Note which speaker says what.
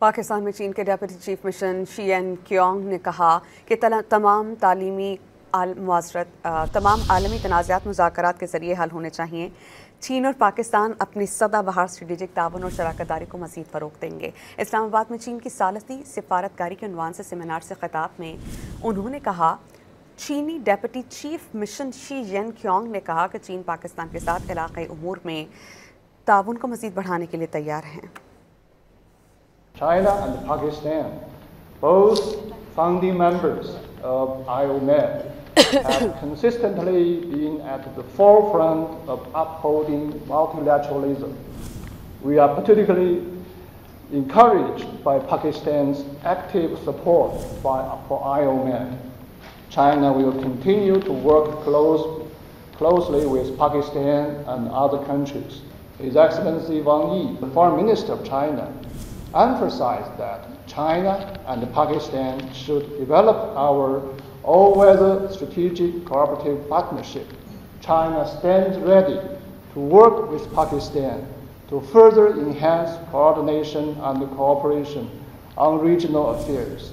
Speaker 1: पाकिस्तान में चीन के डेप्टी चीफ मिशन शीएन क्योंग ने कहा कि तमाम आलमी तनाज़ात मुज़ाकरात के ज़रिए हल होने चाहिए। चीन और पाकिस्तान अपनी सदाबहार स्ट्रेटेजिक ताउन और शराकतदारी को मज़ीद फ़रोग़ देंगे। इस्लामाबाद में चीन की सालती सिफारतकारी के उन्वान से सेमिनार से ख़िताब में उन्होंने कहा, चीनी डेप्टी चीफ मिशन शीएन क्योंग ने कहा कि चीन पाकिस्तान के साथ इलाक़ाई उमूर में ताउन को मज़ीद बढ़ाने के लिए तैयार हैं।
Speaker 2: China and Pakistan, both founding members of IOMED, have consistently been at the forefront of upholding multilateralism. We are particularly encouraged by Pakistan's active support for IOMED. China will continue to work closely with Pakistan and other countries. His Excellency Wang Yi, the Foreign Minister of China, emphasized that China and Pakistan should develop our all-weather strategic cooperative partnership. China stands ready to work with Pakistan to further enhance coordination and cooperation on regional affairs.